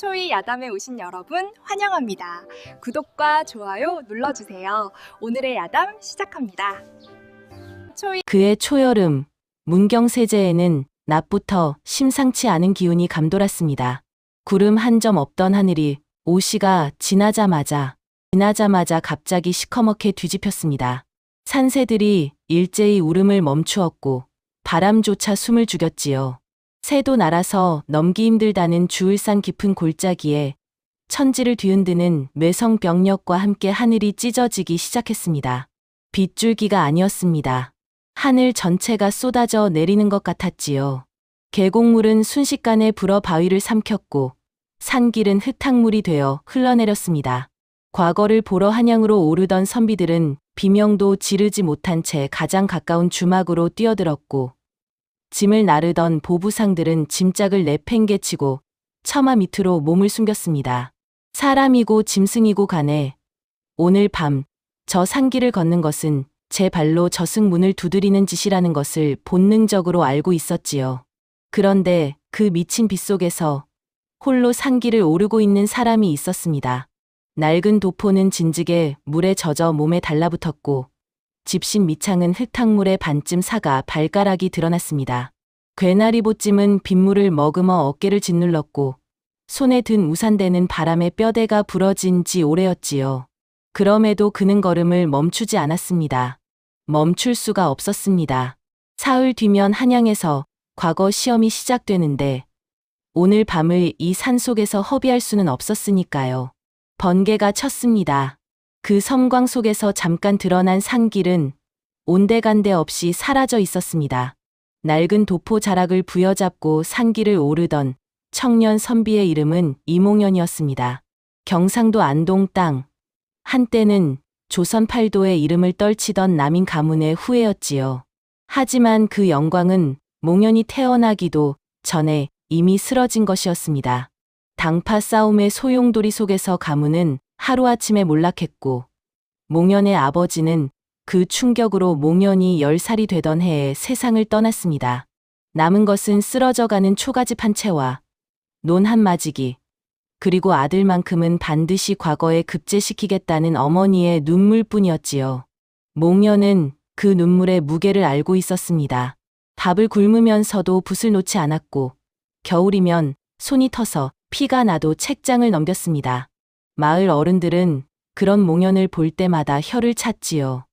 초이 야담에 오신 여러분 환영합니다. 구독과 좋아요 눌러주세요. 오늘의 야담 시작합니다. 그해 초여름, 문경세제에는 낮부터 심상치 않은 기운이 감돌았습니다. 구름 한 점 없던 하늘이 오시가 지나자마자 갑자기 시커멓게 뒤집혔습니다. 산새들이 일제히 울음을 멈추었고 바람조차 숨을 죽였지요. 새도 날아서 넘기 힘들다는 주울산 깊은 골짜기에 천지를 뒤흔드는 뇌성병력과 함께 하늘이 찢어지기 시작했습니다. 빗줄기가 아니었습니다. 하늘 전체가 쏟아져 내리는 것 같았지요. 계곡물은 순식간에 불어 바위를 삼켰고 산길은 흙탕물이 되어 흘러내렸습니다. 과거를 보러 한양으로 오르던 선비들은 비명도 지르지 못한 채 가장 가까운 주막으로 뛰어들었고 짐을 나르던 보부상들은 짐짝을 내팽개치고 처마 밑으로 몸을 숨겼습니다. 사람이고 짐승이고 간에 오늘 밤 저 산길을 걷는 것은 제 발로 저승문을 두드리는 짓이라는 것을 본능적으로 알고 있었지요. 그런데 그 미친 빗속에서 홀로 산길을 오르고 있는 사람이 있었습니다. 낡은 도포는 진즉에 물에 젖어 몸에 달라붙었고 집신 밑창은 흙탕물에 반쯤 사가 발가락이 드러났습니다. 괴나리 보찜은 빗물을 머금어 어깨를 짓눌렀고 손에 든 우산대는 바람에 뼈대가 부러진 지 오래였지요. 그럼에도 그는 걸음을 멈추지 않았습니다. 멈출 수가 없었습니다. 사흘 뒤면 한양에서 과거 시험이 시작되는데 오늘 밤을 이 산속에서 허비할 수는 없었으니까요. 번개가 쳤습니다. 그 섬광 속에서 잠깐 드러난 산길은 온데간데 없이 사라져 있었습니다. 낡은 도포 자락을 부여잡고 산길을 오르던 청년 선비의 이름은 이몽연이었습니다. 경상도 안동 땅, 한때는 조선 팔도의 이름을 떨치던 남인 가문의 후예였지요. 하지만 그 영광은 몽연이 태어나기도 전에 이미 쓰러진 것이었습니다. 당파 싸움의 소용돌이 속에서 가문은 하루아침에 몰락했고 몽연의 아버지는 그 충격으로 몽연이 10살이 되던 해에 세상을 떠났습니다. 남은 것은 쓰러져가는 초가집 한 채와 논 한 마지기, 그리고 아들만큼은 반드시 과거에 급제시키겠다는 어머니의 눈물뿐이었지요. 몽연은 그 눈물의 무게를 알고 있었습니다. 밥을 굶으면서도 붓을 놓지 않았고 겨울이면 손이 터서 피가 나도 책장을 넘겼습니다. 마을 어른들은 그런 몽연을 볼 때마다 혀를 찼지요.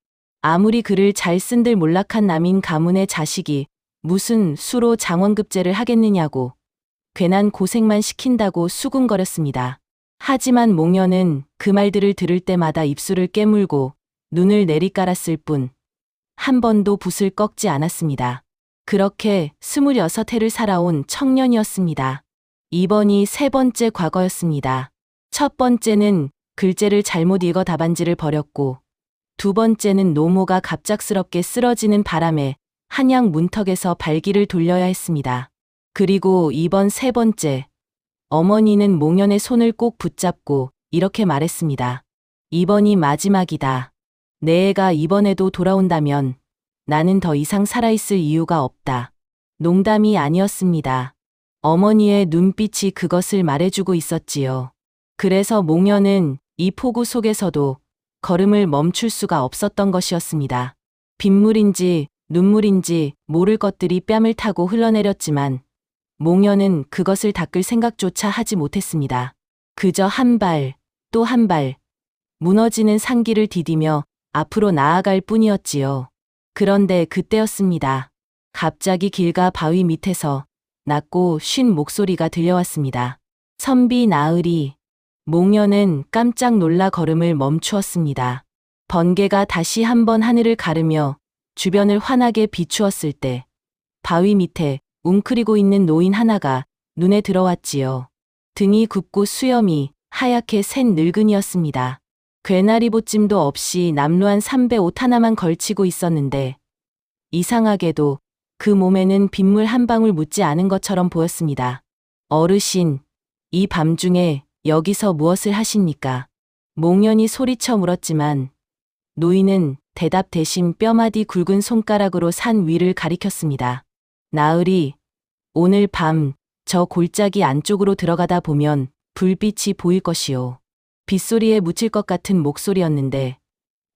아무리 글을 잘 쓴들 몰락한 남인 가문의 자식이 무슨 수로 장원급제를 하겠느냐고 괜한 고생만 시킨다고 수군거렸습니다. 하지만 몽연은 그 말들을 들을 때마다 입술을 깨물고 눈을 내리깔았을 뿐 한 번도 붓을 꺾지 않았습니다. 그렇게 26해를 살아온 청년이었습니다. 이번이 세 번째 과거였습니다. 첫 번째는 글재를 잘못 읽어 답안지를 버렸고 두 번째는 노모가 갑작스럽게 쓰러지는 바람에 한양 문턱에서 발길을 돌려야 했습니다. 그리고 이번 세 번째, 어머니는 몽연의 손을 꼭 붙잡고 이렇게 말했습니다. 이번이 마지막이다. 내 애가 이번에도 돌아온다면 나는 더 이상 살아있을 이유가 없다. 농담이 아니었습니다. 어머니의 눈빛이 그것을 말해주고 있었지요. 그래서 몽연은 이 폭우 속에서도 걸음을 멈출 수가 없었던 것이었습니다. 빗물인지 눈물인지 모를 것들이 뺨을 타고 흘러내렸지만 몽연은 그것을 닦을 생각조차 하지 못했습니다. 그저 한 발, 또 한 발, 무너지는 산길을 디디며 앞으로 나아갈 뿐이었지요. 그런데 그때였습니다. 갑자기 길가 바위 밑에서 낮고 쉰 목소리가 들려왔습니다. 선비 나으리. 몽연은 깜짝 놀라 걸음을 멈추었습니다. 번개가 다시 한번 하늘을 가르며 주변을 환하게 비추었을 때 바위 밑에 웅크리고 있는 노인 하나가 눈에 들어왔지요. 등이 굽고 수염이 하얗게 샌 늙은이였습니다. 괴나리 보찜도 없이 남루한 삼배 옷 하나만 걸치고 있었는데 이상하게도 그 몸에는 빗물 한 방울 묻지 않은 것처럼 보였습니다. 어르신, 이 밤중에 여기서 무엇을 하십니까? 몽연이 소리쳐 물었지만 노인은 대답 대신 뼈마디 굵은 손가락으로 산 위를 가리켰습니다. 나으리, 오늘 밤 저 골짜기 안쪽으로 들어가다 보면 불빛이 보일 것이요. 빗소리에 묻힐 것 같은 목소리였는데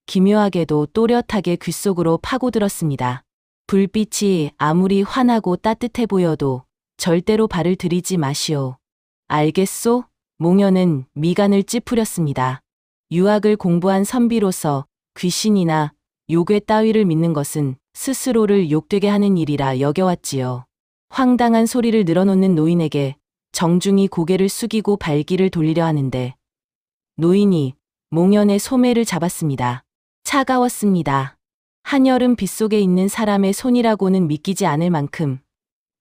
기묘하게도 또렷하게 귓속으로 파고들었습니다. 불빛이 아무리 환하고 따뜻해 보여도 절대로 발을 들이지 마시오. 알겠소? 몽여는 미간을 찌푸렸습니다. 유학을 공부한 선비로서 귀신이나 요괴 따위를 믿는 것은 스스로를 욕되게 하는 일이라 여겨왔지요. 황당한 소리를 늘어놓는 노인에게 정중히 고개를 숙이고 발길을 돌리려 하는데 노인이 몽연의 소매를 잡았습니다. 차가웠습니다. 한여름 빗속에 있는 사람의 손이라고는 믿기지 않을 만큼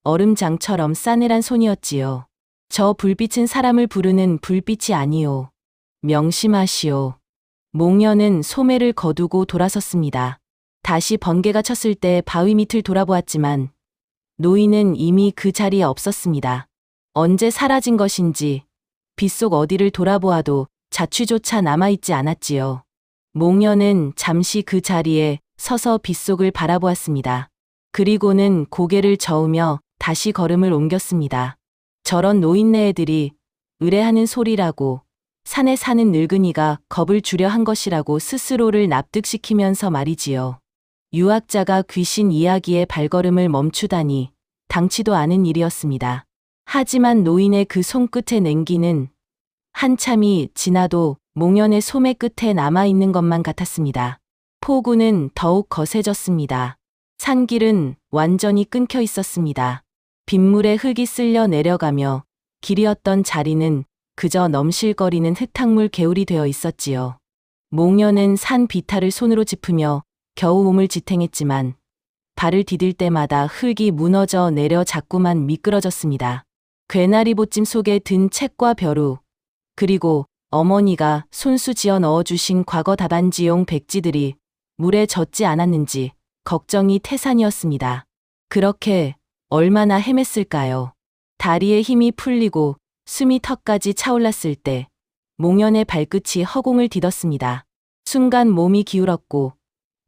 얼음장처럼 싸늘한 손이었지요. 저 불빛은 사람을 부르는 불빛이 아니오. 명심하시오. 몽연은 소매를 거두고 돌아섰습니다. 다시 번개가 쳤을 때 바위 밑을 돌아보았지만 노인은 이미 그 자리에 없었습니다. 언제 사라진 것인지 빗속 어디를 돌아보아도 자취조차 남아있지 않았지요. 몽연은 잠시 그 자리에 서서 빗속을 바라보았습니다. 그리고는 고개를 저으며 다시 걸음을 옮겼습니다. 저런 노인네애들이 의뢰하는 소리라고 산에 사는 늙은이가 겁을 주려 한 것이라고 스스로를 납득시키면서 말이지요. 유학자가 귀신 이야기에 발걸음을 멈추다니 당치도 않은 일이었습니다. 하지만 노인의 그 손끝의 냉기는 한참이 지나도 몽연의 소매 끝에 남아있는 것만 같았습니다. 폭우는 더욱 거세졌습니다. 산길은 완전히 끊겨 있었습니다. 빗물에 흙이 쓸려 내려가며 길이었던 자리는 그저 넘실거리는 흙탕물 개울이 되어 있었지요. 몽연은 산 비탈을 손으로 짚으며 겨우 몸을 지탱했지만 발을 디딜 때마다 흙이 무너져 내려 자꾸만 미끄러졌습니다. 괴나리 보찜 속에 든 책과 벼루, 그리고 어머니가 손수 지어 넣어주신 과거 답안지용 백지들이 물에 젖지 않았는지 걱정이 태산이었습니다. 그렇게 얼마나 헤맸을까요? 다리에 힘이 풀리고 숨이 턱까지 차올랐을 때 몽연의 발끝이 허공을 디뎠습니다. 순간 몸이 기울었고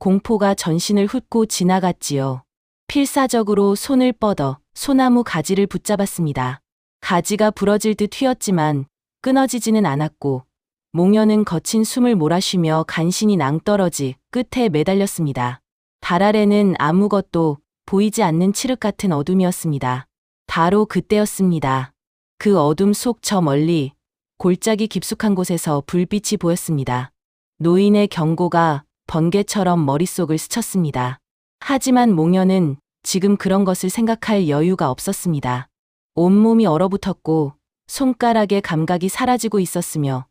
공포가 전신을 훑고 지나갔지요. 필사적으로 손을 뻗어 소나무 가지를 붙잡았습니다. 가지가 부러질 듯 휘었지만 끊어지지는 않았고 몽연은 거친 숨을 몰아쉬며 간신히 낭떠러지 끝에 매달렸습니다. 발 아래는 아무것도 보이지 않는 칠흑 같은 어둠이었습니다. 바로 그때였습니다. 그 어둠 속 저 멀리 골짜기 깊숙한 곳에서 불빛이 보였습니다. 노인의 경고가 번개처럼 머릿속을 스쳤습니다. 하지만 몽연은 지금 그런 것을 생각할 여유가 없었습니다. 온몸이 얼어붙었고 손가락의 감각이 사라지고 있었으며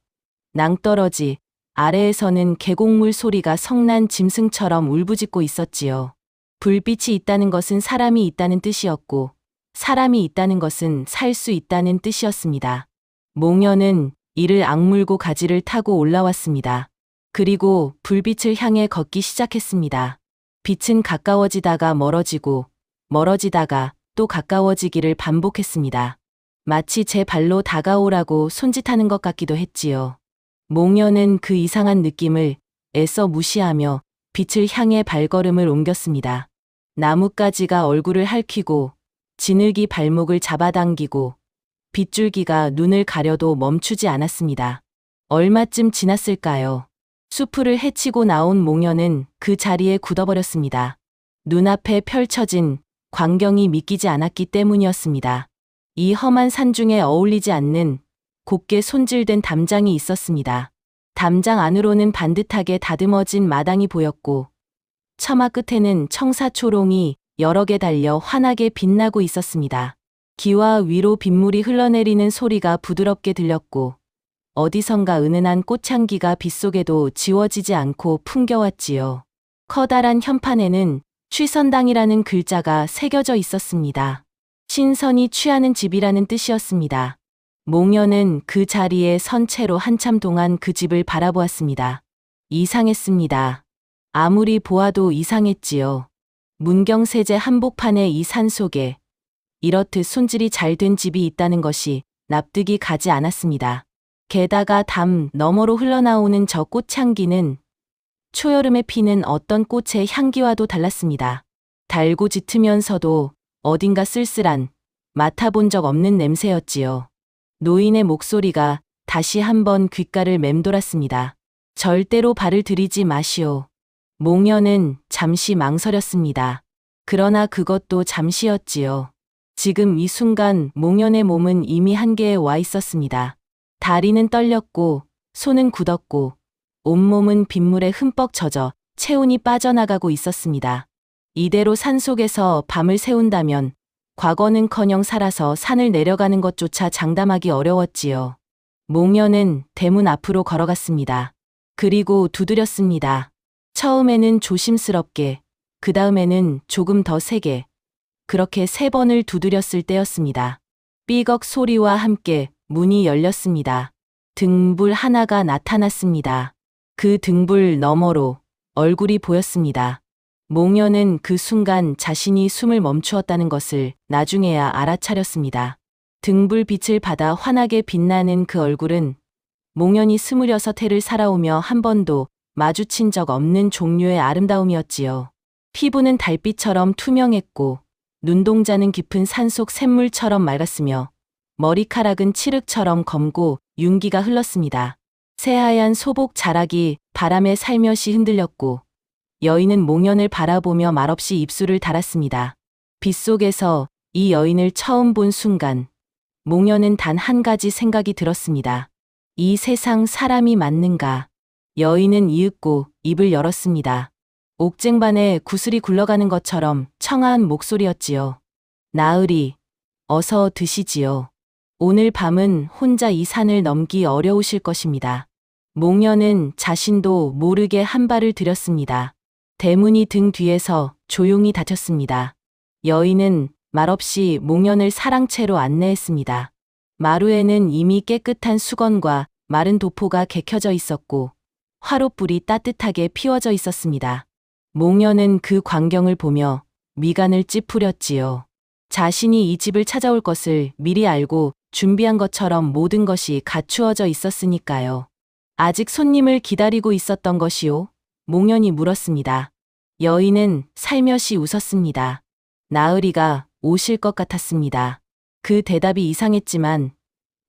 낭떠러지 아래에서는 계곡물 소리가 성난 짐승처럼 울부짖고 있었지요. 불빛이 있다는 것은 사람이 있다는 뜻이었고 사람이 있다는 것은 살 수 있다는 뜻이었습니다. 몽연은 이를 악물고 가지를 타고 올라왔습니다. 그리고 불빛을 향해 걷기 시작했습니다. 빛은 가까워지다가 멀어지고 멀어지다가 또 가까워지기를 반복했습니다. 마치 제 발로 다가오라고 손짓하는 것 같기도 했지요. 몽연은 그 이상한 느낌을 애써 무시하며 빛을 향해 발걸음을 옮겼습니다. 나뭇가지가 얼굴을 핥히고 진흙이 발목을 잡아당기고 빗줄기가 눈을 가려도 멈추지 않았습니다. 얼마쯤 지났을까요? 수풀을 헤치고 나온 몽연은 그 자리에 굳어버렸습니다. 눈앞에 펼쳐진 광경이 믿기지 않았기 때문이었습니다. 이 험한 산 중에 어울리지 않는 곱게 손질된 담장이 있었습니다. 담장 안으로는 반듯하게 다듬어진 마당이 보였고 처마 끝에는 청사초롱이 여러 개 달려 환하게 빛나고 있었습니다. 기와 위로 빗물이 흘러내리는 소리가 부드럽게 들렸고 어디선가 은은한 꽃향기가 빗속에도 지워지지 않고 풍겨왔지요. 커다란 현판에는 취선당이라는 글자가 새겨져 있었습니다. 신선이 취하는 집이라는 뜻이었습니다. 몽연은 그 자리에 선 채로 한참 동안 그 집을 바라보았습니다. 이상했습니다. 아무리 보아도 이상했지요. 문경세제 한복판의 이 산속에 이렇듯 손질이 잘 된 집이 있다는 것이 납득이 가지 않았습니다. 게다가 담 너머로 흘러나오는 저 꽃향기는 초여름에 피는 어떤 꽃의 향기와도 달랐습니다. 달고 짙으면서도 어딘가 쓸쓸한 맡아본 적 없는 냄새였지요. 노인의 목소리가 다시 한번 귓가를 맴돌았습니다. 절대로 발을 들이지 마시오. 몽녀는 잠시 망설였습니다. 그러나 그것도 잠시였지요. 지금 이 순간 몽연의 몸은 이미 한계에 와 있었습니다. 다리는 떨렸고 손은 굳었고 온몸은 빗물에 흠뻑 젖어 체온이 빠져나가고 있었습니다. 이대로 산속에서 밤을 새운다면 과거는커녕 살아서 산을 내려가는 것조차 장담하기 어려웠지요. 몽연은 대문 앞으로 걸어갔습니다. 그리고 두드렸습니다. 처음에는 조심스럽게, 그 다음에는 조금 더 세게, 그렇게 3번을 두드렸을 때였습니다. 삐걱 소리와 함께 문이 열렸습니다. 등불 하나가 나타났습니다. 그 등불 너머로 얼굴이 보였습니다. 몽연은 그 순간 자신이 숨을 멈추었다는 것을 나중에야 알아차렸습니다. 등불 빛을 받아 환하게 빛나는 그 얼굴은 몽연이 26해를 살아오며 한 번도 마주친 적 없는 종류의 아름다움이었지요. 피부는 달빛처럼 투명했고 눈동자는 깊은 산속 샘물처럼 맑았으며 머리카락은 칠흑처럼 검고 윤기가 흘렀습니다. 새하얀 소복 자락이 바람에 살며시 흔들렸고 여인은 몽연을 바라보며 말없이 입술을 닫았습니다. 빗속에서 이 여인을 처음 본 순간 몽연은 단 한 가지 생각이 들었습니다. 이 세상 사람이 맞는가? 여인은 이윽고 입을 열었습니다. 옥쟁반에 구슬이 굴러가는 것처럼 청아한 목소리였지요. 나으리, 어서 드시지요. 오늘 밤은 혼자 이 산을 넘기 어려우실 것입니다. 몽연은 자신도 모르게 한 발을 들였습니다. 대문이 등 뒤에서 조용히 닫혔습니다. 여인은 말없이 몽연을 사랑채로 안내했습니다. 마루에는 이미 깨끗한 수건과 마른 도포가 개켜져 있었고 화롯불이 따뜻하게 피워져 있었습니다. 몽연은 그 광경을 보며 미간을 찌푸렸지요. 자신이 이 집을 찾아올 것을 미리 알고 준비한 것처럼 모든 것이 갖추어져 있었으니까요. 아직 손님을 기다리고 있었던 것이요? 몽연이 물었습니다. 여인은 살며시 웃었습니다. 나으리가 오실 것 같았습니다. 그 대답이 이상했지만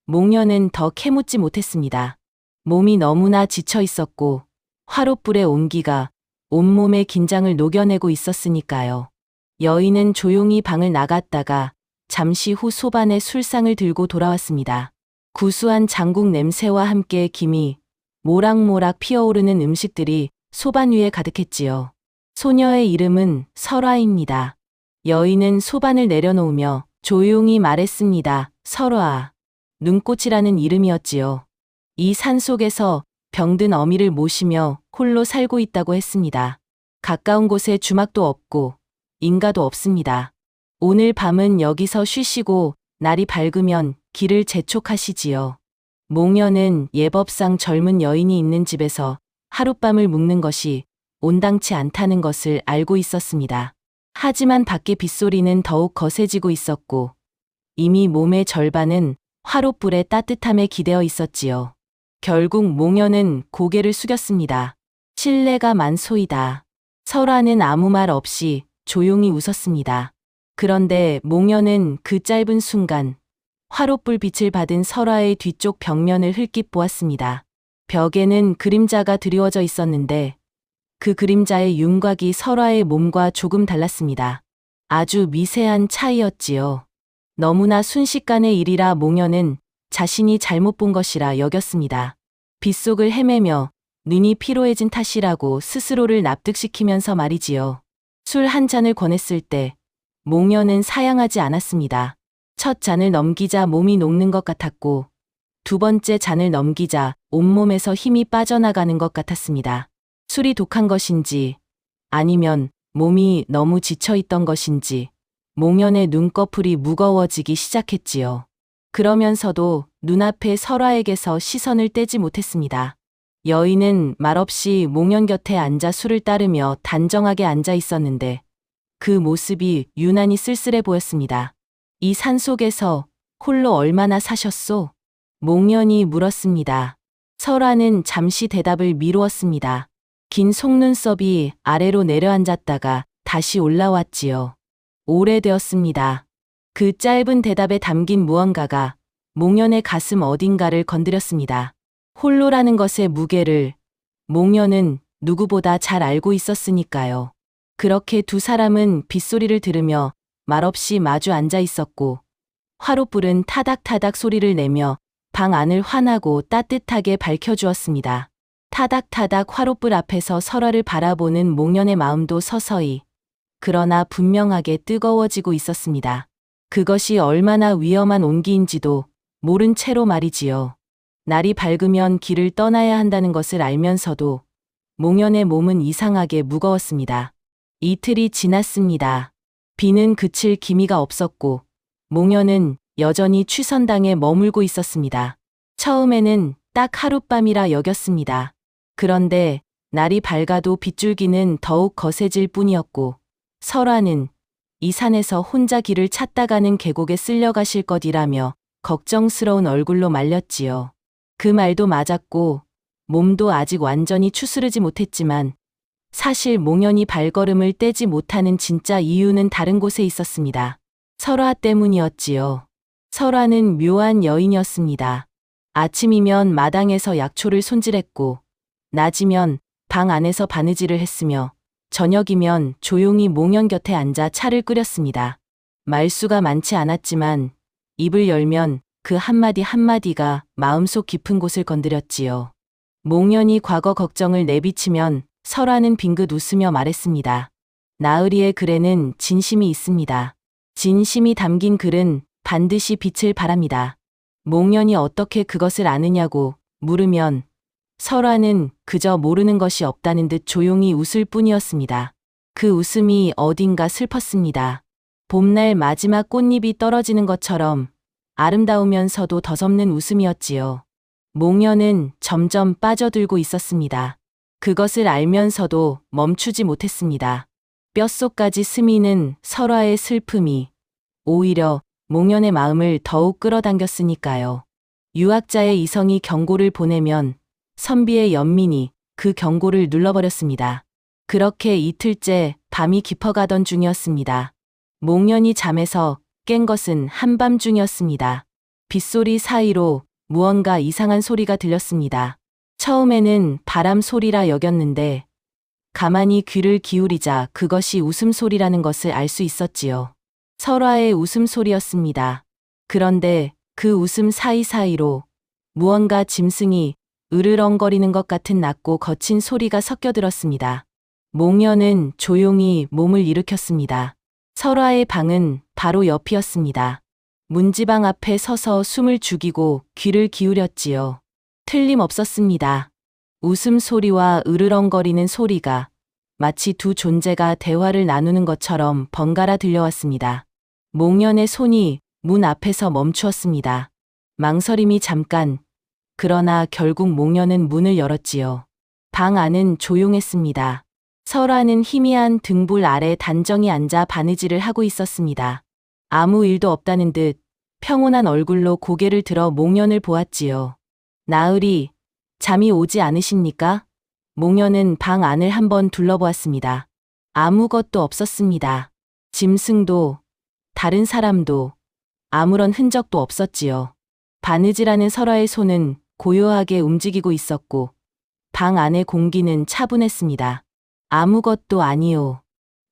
몽연은 더 캐묻지 못했습니다. 몸이 너무나 지쳐 있었고 화롯불의 온기가 온몸의 긴장을 녹여내고 있었으니까요. 여인은 조용히 방을 나갔다가 잠시 후 소반에 술상을 들고 돌아왔습니다. 구수한 장국 냄새와 함께 김이 모락모락 피어오르는 음식들이 소반 위에 가득했지요. 소녀의 이름은 설화입니다. 여인은 소반을 내려놓으며 조용히 말했습니다. 설화. 눈꽃이라는 이름이었지요. 이 산속에서 병든 어미를 모시며 홀로 살고 있다고 했습니다. 가까운 곳에 주막도 없고 인가도 없습니다. 오늘 밤은 여기서 쉬시고 날이 밝으면 길을 재촉하시지요. 몽연은 예법상 젊은 여인이 있는 집에서 하룻밤을 묵는 것이 온당치 않다는 것을 알고 있었습니다. 하지만 밖의 빗소리는 더욱 거세지고 있었고 이미 몸의 절반은 화롯불의 따뜻함에 기대어 있었지요. 결국 몽연은 고개를 숙였습니다. 실례가 많소이다. 설화는 아무 말 없이 조용히 웃었습니다. 그런데 몽연은 그 짧은 순간 화롯불 빛을 받은 설화의 뒤쪽 벽면을 흘낏 보았습니다. 벽에는 그림자가 드리워져 있었는데 그 그림자의 윤곽이 설화의 몸과 조금 달랐습니다. 아주 미세한 차이였지요. 너무나 순식간의 일이라 몽연은 자신이 잘못 본 것이라 여겼습니다. 빗속을 헤매며 눈이 피로해진 탓이라고 스스로를 납득시키면서 말이지요. 술 한 잔을 권했을 때 몽연은 사양하지 않았습니다. 첫 잔을 넘기자 몸이 녹는 것 같았고 2번째 잔을 넘기자 온몸에서 힘이 빠져나가는 것 같았습니다. 술이 독한 것인지 아니면 몸이 너무 지쳐있던 것인지 몽연의 눈꺼풀이 무거워지기 시작했지요. 그러면서도 눈앞의 설화에게서 시선을 떼지 못했습니다. 여인은 말없이 몽연 곁에 앉아 술을 따르며 단정하게 앉아 있었는데 그 모습이 유난히 쓸쓸해 보였습니다. 이 산속에서 홀로 얼마나 사셨소? 몽연이 물었습니다. 설화는 잠시 대답을 미루었습니다. 긴 속눈썹이 아래로 내려앉았다가 다시 올라왔지요. 오래되었습니다. 그 짧은 대답에 담긴 무언가가 몽연의 가슴 어딘가를 건드렸습니다. 홀로라는 것의 무게를 몽연은 누구보다 잘 알고 있었으니까요. 그렇게 두 사람은 빗소리를 들으며 말없이 마주 앉아 있었고 화롯불은 타닥타닥 소리를 내며 방 안을 환하고 따뜻하게 밝혀주었습니다. 타닥타닥 화롯불 앞에서 설화를 바라보는 몽연의 마음도 서서히 그러나 분명하게 뜨거워지고 있었습니다. 그것이 얼마나 위험한 온기인지도 모른 채로 말이지요. 날이 밝으면 길을 떠나야 한다는 것을 알면서도 몽연의 몸은 이상하게 무거웠습니다. 이틀이 지났습니다. 비는 그칠 기미가 없었고 몽연은 여전히 취선당에 머물고 있었습니다. 처음에는 딱 하룻밤이라 여겼습니다. 그런데 날이 밝아도 빗줄기는 더욱 거세질 뿐이었고 설화는 이 산에서 혼자 길을 찾다가는 계곡에 쓸려가실 것이라며 걱정스러운 얼굴로 말렸지요. 그 말도 맞았고 몸도 아직 완전히 추스르지 못했지만 사실 몽연이 발걸음을 떼지 못하는 진짜 이유는 다른 곳에 있었습니다. 설화 때문이었지요. 설화는 묘한 여인이었습니다. 아침이면 마당에서 약초를 손질했고 낮이면 방 안에서 바느질을 했으며 저녁이면 조용히 몽연 곁에 앉아 차를 끓였습니다. 말수가 많지 않았지만 입을 열면 그 한마디 한마디가 마음속 깊은 곳을 건드렸지요. 몽연이 과거 걱정을 내비치면 설화는 빙긋 웃으며 말했습니다. 나으리의 글에는 진심이 있습니다. 진심이 담긴 글은 반드시 빛을 발합니다. 몽연이 어떻게 그것을 아느냐고 물으면 설화는 그저 모르는 것이 없다는 듯 조용히 웃을 뿐이었습니다. 그 웃음이 어딘가 슬펐습니다. 봄날 마지막 꽃잎이 떨어지는 것처럼 아름다우면서도 더섭는 웃음이었지요. 몽연은 점점 빠져들고 있었습니다. 그것을 알면서도 멈추지 못했습니다. 뼛속까지 스미는 설화의 슬픔이 오히려 몽연의 마음을 더욱 끌어당겼으니까요. 유학자의 이성이 경고를 보내면 선비의 연민이 그 경고를 눌러버렸습니다. 그렇게 이틀째 밤이 깊어가던 중이었습니다. 몽연이 잠에서 깬 것은 한밤중이었습니다. 빗소리 사이로 무언가 이상한 소리가 들렸습니다. 처음에는 바람 소리라 여겼는데 가만히 귀를 기울이자 그것이 웃음소리라는 것을 알 수 있었지요. 설화의 웃음소리였습니다. 그런데 그 웃음 사이사이로 무언가 짐승이 으르렁거리는 것 같은 낮고 거친 소리가 섞여들었습니다. 몽연은 조용히 몸을 일으켰습니다. 설화의 방은 바로 옆이었습니다. 문지방 앞에 서서 숨을 죽이고 귀를 기울였지요. 틀림없었습니다. 웃음소리와 으르렁거리는 소리가 마치 두 존재가 대화를 나누는 것처럼 번갈아 들려왔습니다. 몽연의 손이 문 앞에서 멈추었습니다. 망설임이 잠깐, 그러나 결국 몽연은 문을 열었지요. 방 안은 조용했습니다. 설화는 희미한 등불 아래 단정히 앉아 바느질을 하고 있었습니다. 아무 일도 없다는 듯 평온한 얼굴로 고개를 들어 몽연을 보았지요. 나으리, 잠이 오지 않으십니까? 몽연은 방 안을 한번 둘러보았습니다. 아무것도 없었습니다. 짐승도, 다른 사람도, 아무런 흔적도 없었지요. 바느질하는 설화의 손은 고요하게 움직이고 있었고, 방 안의 공기는 차분했습니다. 아무것도 아니요.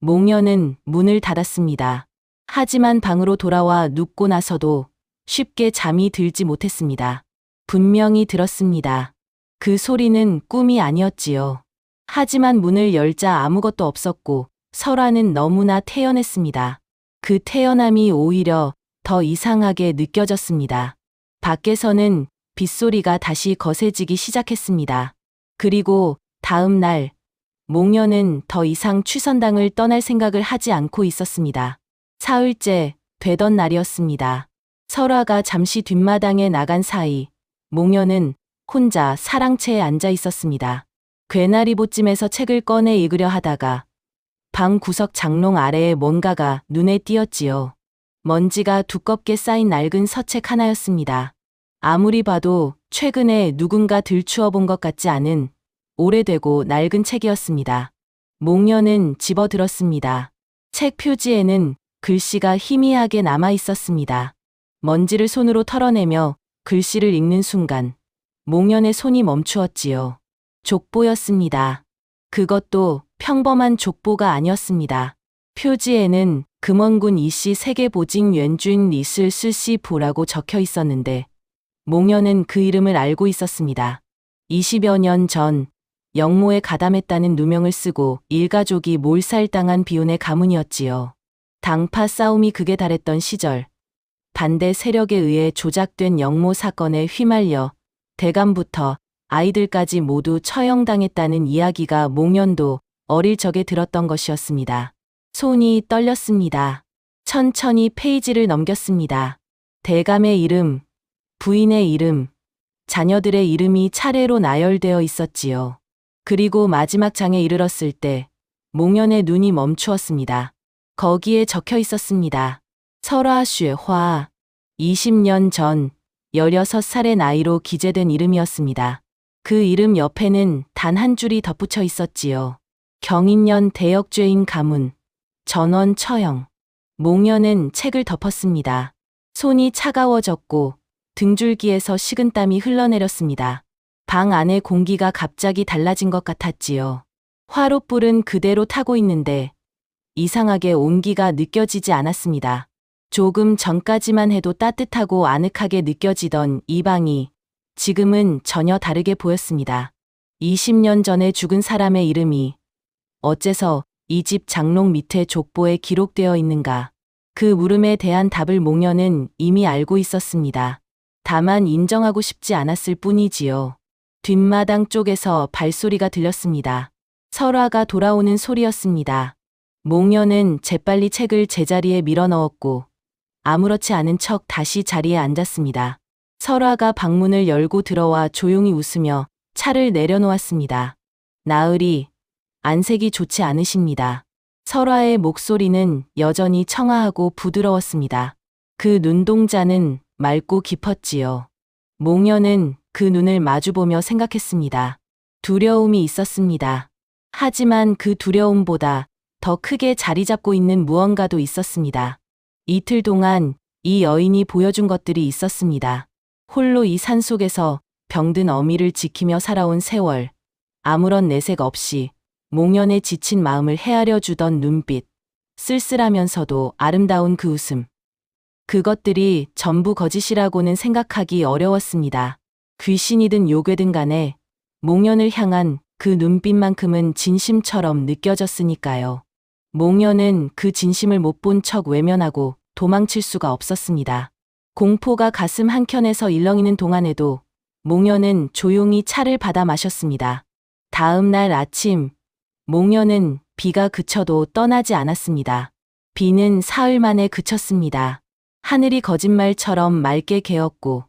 몽연은 문을 닫았습니다. 하지만 방으로 돌아와 눕고 나서도 쉽게 잠이 들지 못했습니다. 분명히 들었습니다. 그 소리는 꿈이 아니었지요. 하지만 문을 열자 아무것도 없었고 설화는 너무나 태연했습니다. 그 태연함이 오히려 더 이상하게 느껴졌습니다. 밖에서는 빗소리가 다시 거세지기 시작했습니다. 그리고 다음 날 몽연은 더 이상 취선당을 떠날 생각을 하지 않고 있었습니다. 사흘째 되던 날이었습니다. 설화가 잠시 뒷마당에 나간 사이 몽연은 혼자 사랑채에 앉아 있었습니다. 괴나리봇짐에서 책을 꺼내 읽으려 하다가 방 구석 장롱 아래에 뭔가가 눈에 띄었지요. 먼지가 두껍게 쌓인 낡은 서책 하나였습니다. 아무리 봐도 최근에 누군가 들추어 본 것 같지 않은 오래되고 낡은 책이었습니다. 몽연은 집어들었습니다. 책 표지에는 글씨가 희미하게 남아 있었습니다. 먼지를 손으로 털어내며 글씨를 읽는 순간 몽연의 손이 멈추었지요. 족보였습니다. 그것도 평범한 족보가 아니었습니다. 표지에는 금원군 이씨 세계보직 연준 리슬 스시 부라고 적혀 있었는데 몽연은 그 이름을 알고 있었습니다. 20여 년 전 영모에 가담했다는 누명을 쓰고 일가족이 몰살당한 비운의 가문이었지요. 당파 싸움이 극에 달했던 시절 반대 세력에 의해 조작된 영모 사건에 휘말려 대감부터 아이들까지 모두 처형당했다는 이야기가 몽연도 어릴 적에 들었던 것이었습니다. 손이 떨렸습니다. 천천히 페이지를 넘겼습니다. 대감의 이름, 부인의 이름, 자녀들의 이름이 차례로 나열되어 있었지요. 그리고 마지막 장에 이르렀을 때 몽연의 눈이 멈추었습니다. 거기에 적혀 있었습니다. 설화쉐화 20년 전 16살의 나이로 기재된 이름이었습니다. 그 이름 옆에는 단 한 줄이 덧붙여 있었지요. 경인년 대역죄인 가문, 전원 처형. 몽연은 책을 덮었습니다. 손이 차가워졌고 등줄기에서 식은땀이 흘러내렸습니다. 방 안의 공기가 갑자기 달라진 것 같았지요. 화롯불은 그대로 타고 있는데 이상하게 온기가 느껴지지 않았습니다. 조금 전까지만 해도 따뜻하고 아늑하게 느껴지던 이 방이 지금은 전혀 다르게 보였습니다. 20년 전에 죽은 사람의 이름이 어째서 이 집 장롱 밑에 족보에 기록되어 있는가? 그 물음에 대한 답을 몽연은 이미 알고 있었습니다. 다만 인정하고 싶지 않았을 뿐이지요. 뒷마당 쪽에서 발소리가 들렸습니다. 설화가 돌아오는 소리였습니다. 몽연은 재빨리 책을 제자리에 밀어넣었고 아무렇지 않은 척 다시 자리에 앉았습니다. 설화가 방문을 열고 들어와 조용히 웃으며 차를 내려놓았습니다. 나으리, 안색이 좋지 않으십니다. 설화의 목소리는 여전히 청아하고 부드러웠습니다. 그 눈동자는 맑고 깊었지요. 몽연은 그 눈을 마주보며 생각했습니다. 두려움이 있었습니다. 하지만 그 두려움보다 더 크게 자리 잡고 있는 무언가도 있었습니다. 이틀 동안 이 여인이 보여준 것들이 있었습니다. 홀로 이 산속에서 병든 어미를 지키며 살아온 세월, 아무런 내색 없이 몽연의 지친 마음을 헤아려 주던 눈빛, 쓸쓸하면서도 아름다운 그 웃음. 그것들이 전부 거짓이라고는 생각하기 어려웠습니다. 귀신이든 요괴든 간에 몽연을 향한 그 눈빛만큼은 진심처럼 느껴졌으니까요. 몽연은 그 진심을 못 본 척 외면하고 도망칠 수가 없었습니다. 공포가 가슴 한켠에서 일렁이는 동안에도 몽연은 조용히 차를 받아 마셨습니다. 다음 날 아침, 몽연은 비가 그쳐도 떠나지 않았습니다. 비는 사흘 만에 그쳤습니다. 하늘이 거짓말처럼 맑게 개었고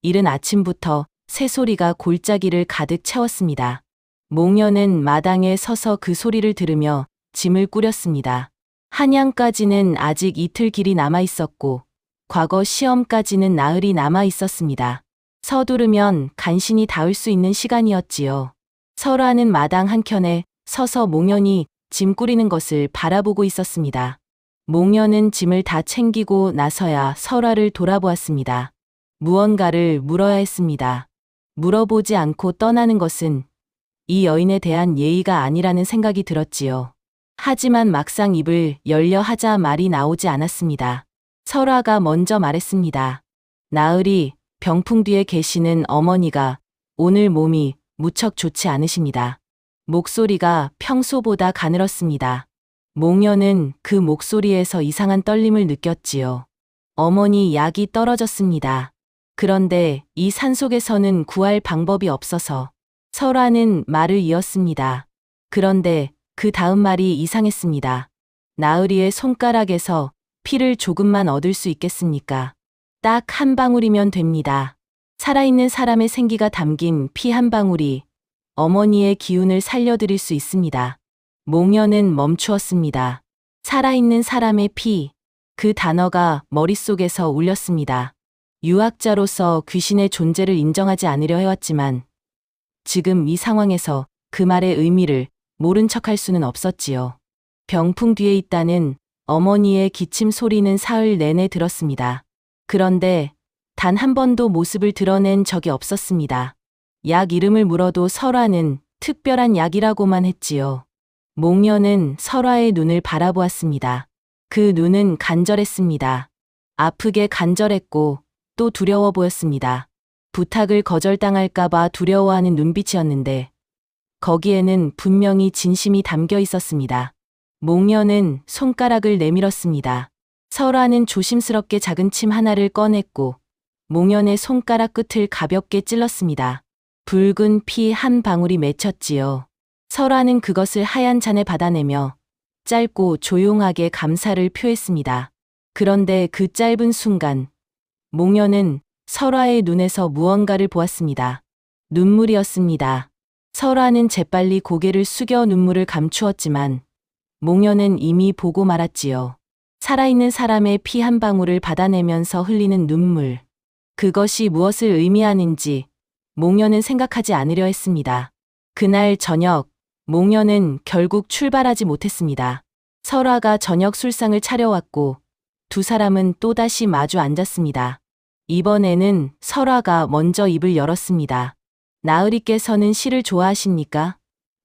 이른 아침부터 새소리가 골짜기를 가득 채웠습니다. 몽연은 마당에 서서 그 소리를 들으며 짐을 꾸렸습니다. 한양까지는 아직 이틀 길이 남아 있었고 과거 시험까지는 나흘이 남아 있었습니다. 서두르면 간신히 닿을 수 있는 시간이었지요. 설화는 마당 한켠에 서서 몽연이 짐 꾸리는 것을 바라보고 있었습니다. 몽연은 짐을 다 챙기고 나서야 설화를 돌아보았습니다. 무언가를 물어야 했습니다. 물어보지 않고 떠나는 것은 이 여인에 대한 예의가 아니라는 생각이 들었지요. 하지만 막상 입을 열려 하자 말이 나오지 않았습니다. 설화가 먼저 말했습니다. 나으리, 병풍 뒤에 계시는 어머니가 오늘 몸이 무척 좋지 않으십니다. 목소리가 평소보다 가늘었습니다. 몽연은 그 목소리에서 이상한 떨림을 느꼈지요. 어머니 약이 떨어졌습니다. 그런데 이 산속에서는 구할 방법이 없어서 설화는 말을 이었습니다. 그런데 그 다음 말이 이상했습니다. 나으리의 손가락에서 피를 조금만 얻을 수 있겠습니까? 딱 한 방울이면 됩니다. 살아있는 사람의 생기가 담긴 피 한 방울이 어머니의 기운을 살려드릴 수 있습니다. 몽연은 멈추었습니다. 살아있는 사람의 피, 그 단어가 머릿속에서 울렸습니다. 유학자로서 귀신의 존재를 인정하지 않으려 해왔지만 지금 이 상황에서 그 말의 의미를 모른 척할 수는 없었지요. 병풍 뒤에 있다는 어머니의 기침 소리는 사흘 내내 들었습니다. 그런데 단 한 번도 모습을 드러낸 적이 없었습니다. 약 이름을 물어도 설화는 특별한 약이라고만 했지요. 목련은 설화의 눈을 바라보았습니다. 그 눈은 간절했습니다. 아프게 간절했고 또 두려워 보였습니다. 부탁을 거절당할까봐 두려워하는 눈빛이었는데 거기에는 분명히 진심이 담겨 있었습니다. 목련은 손가락을 내밀었습니다. 설화는 조심스럽게 작은 침 하나를 꺼냈고 목련의 손가락 끝을 가볍게 찔렀습니다. 붉은 피 한 방울이 맺혔지요. 설화는 그것을 하얀 잔에 받아내며 짧고 조용하게 감사를 표했습니다. 그런데 그 짧은 순간 목련은 설화의 눈에서 무언가를 보았습니다. 눈물이었습니다. 설화는 재빨리 고개를 숙여 눈물을 감추었지만 목련은 이미 보고 말았지요. 살아있는 사람의 피 한 방울을 받아내면서 흘리는 눈물. 그것이 무엇을 의미하는지 목련은 생각하지 않으려 했습니다. 그날 저녁, 목련은 결국 출발하지 못했습니다. 설화가 저녁 술상을 차려왔고 두 사람은 또다시 마주 앉았습니다. 이번에는 설화가 먼저 입을 열었습니다. 나으리께서는 시를 좋아하십니까?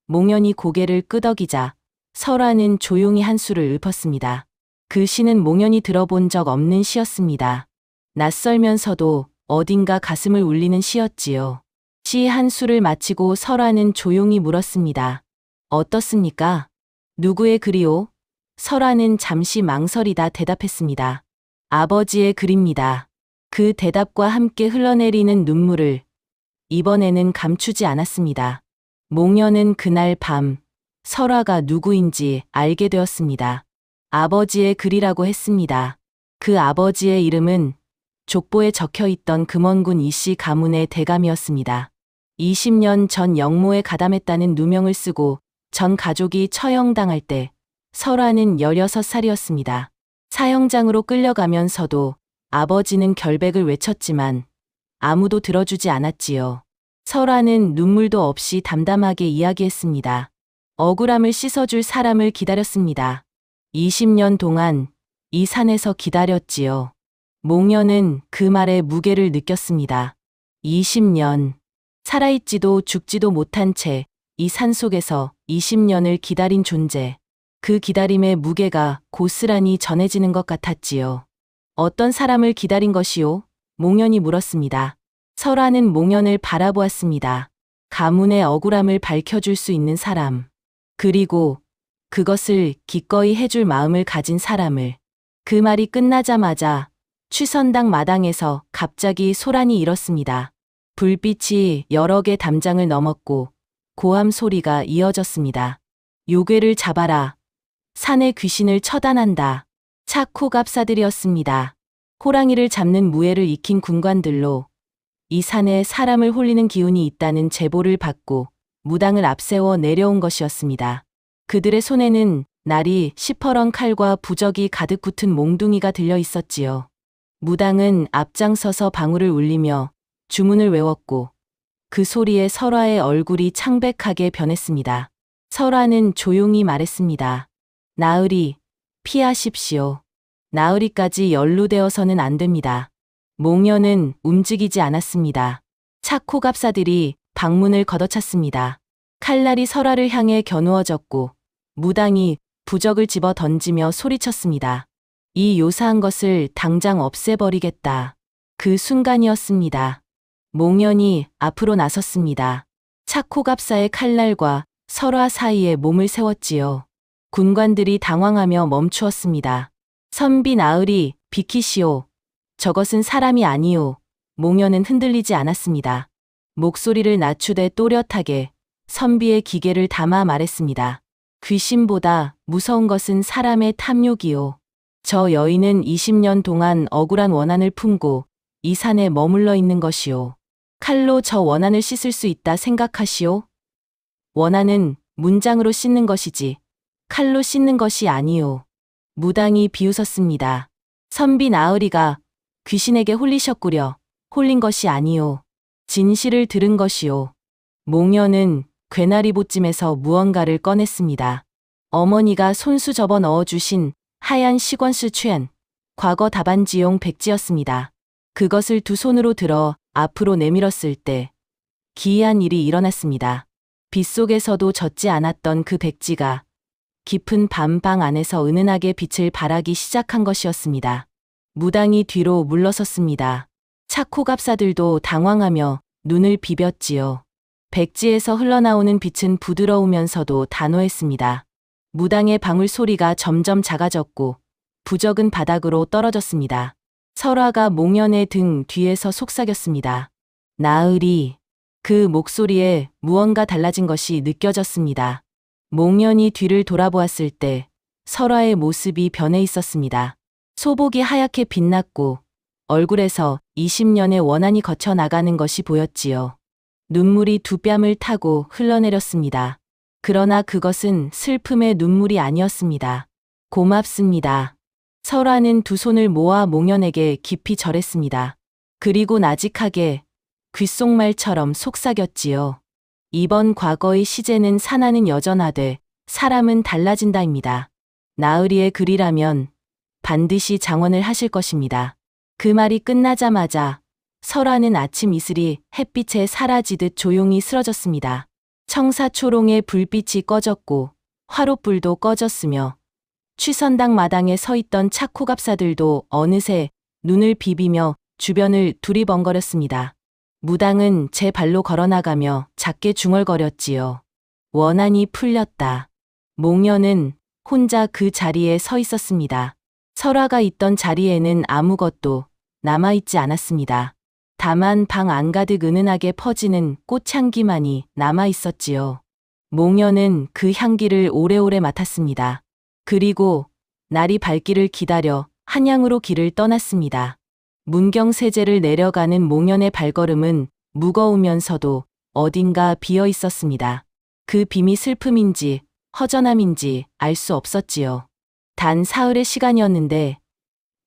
목련이 고개를 끄덕이자 설화는 조용히 한수를 읊었습니다. 그 시는 목련이 들어본 적 없는 시였습니다. 낯설면서도 어딘가 가슴을 울리는 시였지요. 시 한 수를 마치고 설화는 조용히 물었습니다. 어떻습니까? 누구의 글이요? 설화는 잠시 망설이다 대답했습니다. 아버지의 글입니다. 그 대답과 함께 흘러내리는 눈물을 이번에는 감추지 않았습니다. 목련은 그날 밤 설화가 누구인지 알게 되었습니다. 아버지의 글이라고 했습니다. 그 아버지의 이름은 족보에 적혀있던 금원군 이씨 가문의 대감이었습니다. 20년 전 영모에 가담했다는 누명을 쓰고 전 가족이 처형당할 때 설화는 16살이었습니다. 사형장으로 끌려가면서도 아버지는 결백을 외쳤지만 아무도 들어주지 않았지요. 설화는 눈물도 없이 담담하게 이야기했습니다. 억울함을 씻어줄 사람을 기다렸습니다. 20년 동안 이 산에서 기다렸지요. 목련은 그 말에 무게를 느꼈습니다. 20년. 살아있지도 죽지도 못한 채 이 산속에서 20년을 기다린 존재. 그 기다림의 무게가 고스란히 전해지는 것 같았지요. 어떤 사람을 기다린 것이요? 목련이 물었습니다. 설화는 목련을 바라보았습니다. 가문의 억울함을 밝혀줄 수 있는 사람. 그리고 그것을 기꺼이 해줄 마음을 가진 사람을. 그 말이 끝나자마자 취선당 마당에서 갑자기 소란이 일었습니다. 불빛이 여러 개 담장을 넘었고 고함 소리가 이어졌습니다. 요괴를 잡아라. 산의 귀신을 처단한다. 차코갑사들이었습니다. 호랑이를 잡는 무예를 익힌 군관들로 이 산에 사람을 홀리는 기운이 있다는 제보를 받고 무당을 앞세워 내려온 것이었습니다. 그들의 손에는 날이 시퍼런 칼과 부적이 가득 붙은 몽둥이가 들려 있었지요. 무당은 앞장서서 방울을 울리며 주문을 외웠고 그 소리에 설화의 얼굴이 창백하게 변했습니다. 설화는 조용히 말했습니다. 나으리, 피하십시오. 나으리까지 연루되어서는 안 됩니다. 목련은 움직이지 않았습니다. 차코갑사들이 방문을 걷어찼습니다. 칼날이 설화를 향해 겨누어졌고 무당이 부적을 집어 던지며 소리쳤습니다. 이 요사한 것을 당장 없애버리겠다. 그 순간이었습니다. 목련이 앞으로 나섰습니다. 차코갑사의 칼날과 설화 사이에 몸을 세웠지요. 군관들이 당황하며 멈추었습니다. 선비 나으리, 비키시오. 저것은 사람이 아니오. 목련은 흔들리지 않았습니다. 목소리를 낮추되 또렷하게 선비의 기계를 담아 말했습니다. 귀신보다 무서운 것은 사람의 탐욕이오. 저 여인은 20년 동안 억울한 원한을 품고 이 산에 머물러 있는 것이오. 칼로 저 원한을 씻을 수 있다 생각하시오? 원한은 문장으로 씻는 것이지 칼로 씻는 것이 아니오. 무당이 비웃었습니다. 선비 나으리가 귀신에게 홀리셨구려. 홀린 것이 아니오. 진실을 들은 것이오. 목련은 괴나리보찜에서 무언가를 꺼냈습니다. 어머니가 손수 접어 넣어주신 하얀 시권스 촨. 과거 답안지용 백지였습니다. 그것을 두 손으로 들어 앞으로 내밀었을 때 기이한 일이 일어났습니다. 빗속에서도 젖지 않았던 그 백지가 깊은 밤 방 안에서 은은하게 빛을 발하기 시작한 것이었습니다. 무당이 뒤로 물러섰습니다. 착호갑사들도 당황하며 눈을 비볐지요. 백지에서 흘러나오는 빛은 부드러우면서도 단호했습니다. 무당의 방울 소리가 점점 작아졌고 부적은 바닥으로 떨어졌습니다. 설화가 몽연의 등 뒤에서 속삭였습니다. 나으리. 그 목소리에 무언가 달라진 것이 느껴졌습니다. 몽연이 뒤를 돌아보았을 때 설화의 모습이 변해 있었습니다. 소복이 하얗게 빛났고 얼굴에서 20년의 원한이 거쳐 나가는 것이 보였지요. 눈물이 두 뺨을 타고 흘러내렸습니다. 그러나 그것은 슬픔의 눈물이 아니었습니다. 고맙습니다. 설화는 두 손을 모아 몽연에게 깊이 절했습니다. 그리고 나직하게 귓속말처럼 속삭였지요. 이번 과거의 시제는 산하는 여전하되 사람은 달라진다입니다. 나으리의 글이라면 반드시 장원을 하실 것입니다. 그 말이 끝나자마자 설화는 아침 이슬이 햇빛에 사라지듯 조용히 쓰러졌습니다. 청사초롱의 불빛이 꺼졌고 화롯불도 꺼졌으며 취선당 마당에 서 있던 착호갑사들도 어느새 눈을 비비며 주변을 두리번거렸습니다. 무당은 제 발로 걸어나가며 작게 중얼거렸지요. 원한이 풀렸다. 몽연은 혼자 그 자리에 서 있었습니다. 설화가 있던 자리에는 아무것도 남아있지 않았습니다. 다만 방 안가득 은은하게 퍼지는 꽃향기만이 남아있었지요. 몽연은 그 향기를 오래오래 맡았습니다. 그리고 날이 밝기를 기다려 한양으로 길을 떠났습니다. 문경세제를 내려가는 몽연의 발걸음은 무거우면서도 어딘가 비어 있었습니다. 그 빔이 슬픔인지 허전함인지 알 수 없었지요. 단 사흘의 시간이었는데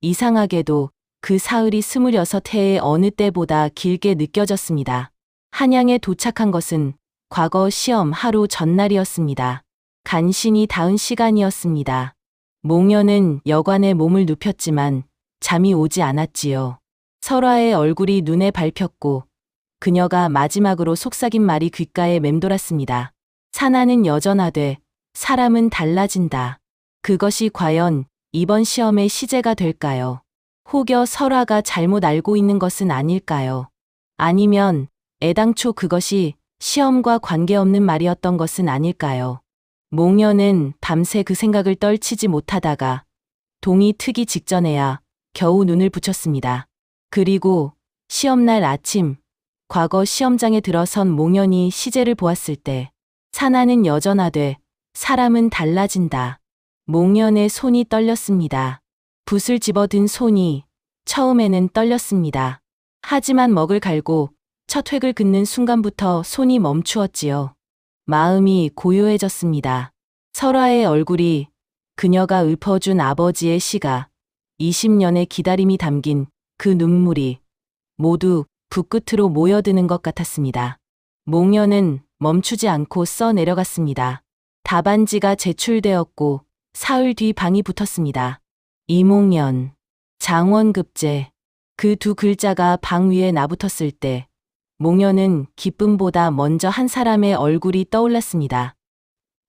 이상하게도 그 사흘이 26해의 어느 때보다 길게 느껴졌습니다. 한양에 도착한 것은 과거 시험 하루 전날이었습니다. 간신히 닿은 시간이었습니다. 몽연은 여관에 몸을 눕혔지만 잠이 오지 않았지요. 설화의 얼굴이 눈에 밟혔고 그녀가 마지막으로 속삭인 말이 귓가에 맴돌았습니다. 산하는 여전하되 사람은 달라진다. 그것이 과연 이번 시험의 시제가 될까요? 혹여 설화가 잘못 알고 있는 것은 아닐까요? 아니면 애당초 그것이 시험과 관계없는 말이었던 것은 아닐까요? 몽연은 밤새 그 생각을 떨치지 못하다가 동이 트기 직전에야 겨우 눈을 붙였습니다. 그리고 시험날 아침, 과거 시험장에 들어선 몽연이 시제를 보았을 때 산하는 여전하되 사람은 달라진다. 몽연의 손이 떨렸습니다. 붓을 집어든 손이 처음에는 떨렸습니다. 하지만 먹을 갈고 첫 획을 긋는 순간부터 손이 멈추었지요. 마음이 고요해졌습니다. 설화의 얼굴이 그녀가 읊어준 아버지의 시가 20년의 기다림이 담긴 그 눈물이 모두 붓끝으로 모여드는 것 같았습니다. 몽연은 멈추지 않고 써 내려갔습니다. 답안지가 제출되었고 사흘 뒤 방이 붙었습니다. 이몽연, 장원급제. 그 두 글자가 방 위에 나붙었을 때 몽연은 기쁨보다 먼저 한 사람의 얼굴이 떠올랐습니다.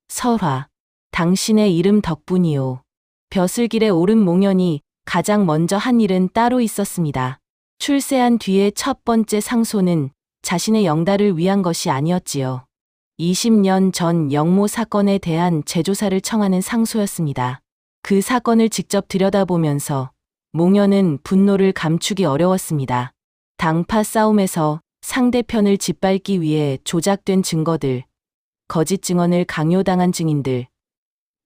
설화, 당신의 이름 덕분이요. 벼슬길에 오른 몽연이 가장 먼저 한 일은 따로 있었습니다. 출세한 뒤의 첫 번째 상소는 자신의 영달을 위한 것이 아니었지요. 20년 전 영모 사건에 대한 재조사를 청하는 상소였습니다. 그 사건을 직접 들여다보면서 몽연은 분노를 감추기 어려웠습니다. 당파 싸움에서 상대편을 짓밟기 위해 조작된 증거들, 거짓 증언을 강요당한 증인들,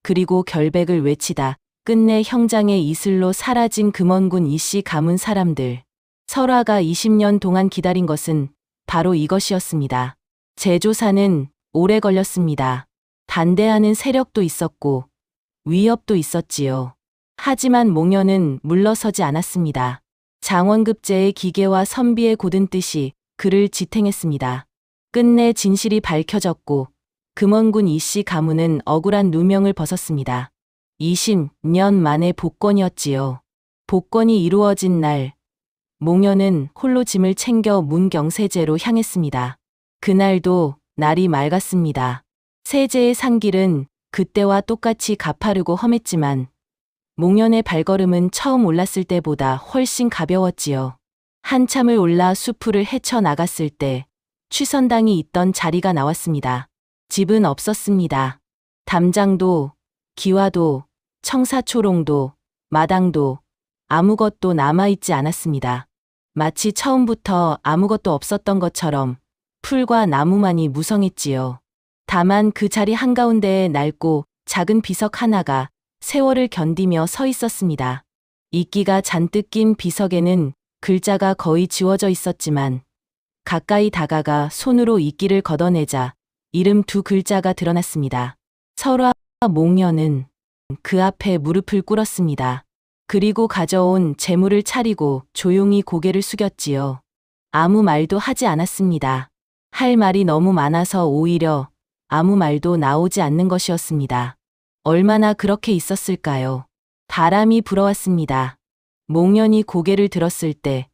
그리고 결백을 외치다 끝내 형장의 이슬로 사라진 금원군 이씨 가문 사람들. 설화가 20년 동안 기다린 것은 바로 이것이었습니다. 재조사는 오래 걸렸습니다. 반대하는 세력도 있었고 위협도 있었지요. 하지만 몽연은 물러서지 않았습니다. 장원급제의 기계와 선비의 고든 뜻이 그를 지탱했습니다. 끝내 진실이 밝혀졌고 금원군 이씨 가문은 억울한 누명을 벗었습니다. 20년 만의 복권이었지요. 복권이 이루어진 날, 몽여는 홀로 짐을 챙겨 문경세제로 향했습니다. 그날도 날이 맑았습니다. 세제의 산길은 그때와 똑같이 가파르고 험했지만 몽연의 발걸음은 처음 올랐을 때보다 훨씬 가벼웠지요. 한참을 올라 수풀을 헤쳐나갔을 때 취선당이 있던 자리가 나왔습니다. 집은 없었습니다. 담장도, 기와도, 청사초롱도, 마당도 아무것도 남아있지 않았습니다. 마치 처음부터 아무것도 없었던 것처럼 풀과 나무만이 무성했지요. 다만 그 자리 한가운데에 낡고 작은 비석 하나가 세월을 견디며 서 있었습니다. 이끼가 잔뜩 낀 비석에는 글자가 거의 지워져 있었지만 가까이 다가가 손으로 이끼를 걷어내자 이름 두 글자가 드러났습니다. 설화 몽여는 그 앞에 무릎을 꿇었습니다. 그리고 가져온 재물을 차리고 조용히 고개를 숙였지요. 아무 말도 하지 않았습니다. 할 말이 너무 많아서 오히려 아무 말도 나오지 않는 것이었습니다. 얼마나 그렇게 있었을까요? 바람이 불어왔습니다. 몽연이 고개를 들었을 때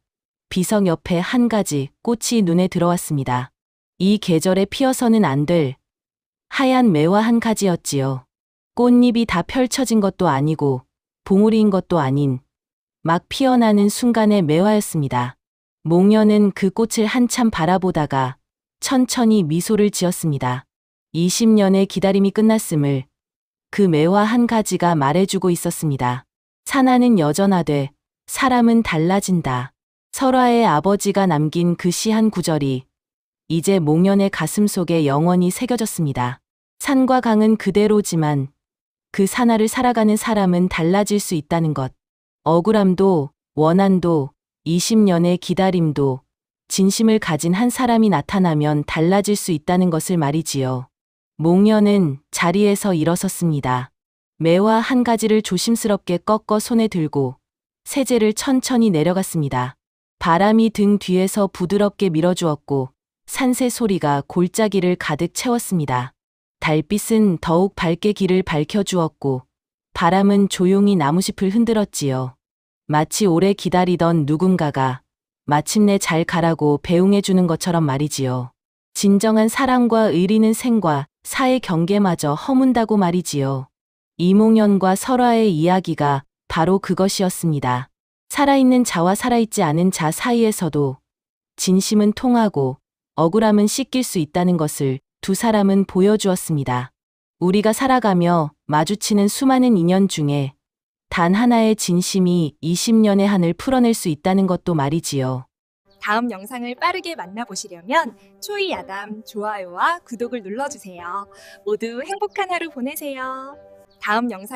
비석 옆에 한 가지 꽃이 눈에 들어왔습니다. 이 계절에 피어서는 안 될 하얀 매화 한 가지였지요. 꽃잎이 다 펼쳐진 것도 아니고 봉우리인 것도 아닌 막 피어나는 순간의 매화였습니다. 몽연은 그 꽃을 한참 바라보다가 천천히 미소를 지었습니다. 20년의 기다림이 끝났음을 그 매화 한 가지가 말해주고 있었습니다. 산하는 여전하되 사람은 달라진다. 설화의 아버지가 남긴 그 시 한 구절이 이제 몽연의 가슴 속에 영원히 새겨졌습니다. 산과 강은 그대로지만 그 산하를 살아가는 사람은 달라질 수 있다는 것. 억울함도 원한도 20년의 기다림도 진심을 가진 한 사람이 나타나면 달라질 수 있다는 것을 말이지요. 몽연은 자리에서 일어섰습니다. 매화 한 가지를 조심스럽게 꺾어 손에 들고 세제를 천천히 내려갔습니다. 바람이 등 뒤에서 부드럽게 밀어주었고 산새 소리가 골짜기를 가득 채웠습니다. 달빛은 더욱 밝게 길을 밝혀주었고 바람은 조용히 나무잎을 흔들었지요. 마치 오래 기다리던 누군가가 마침내 잘 가라고 배웅해주는 것처럼 말이지요. 진정한 사랑과 의리는 생과 사의 경계마저 허문다고 말이지요. 이몽연과 설화의 이야기가 바로 그것이었습니다. 살아있는 자와 살아있지 않은 자 사이에서도 진심은 통하고 억울함은 씻길 수 있다는 것을 두 사람은 보여주었습니다. 우리가 살아가며 마주치는 수많은 인연 중에 단 하나의 진심이 20년의 한을 풀어낼 수 있다는 것도 말이지요. 다음 영상을 빠르게 만나보시려면 초이 야담 좋아요와 구독을 눌러주세요. 모두 행복한 하루 보내세요. 다음 영상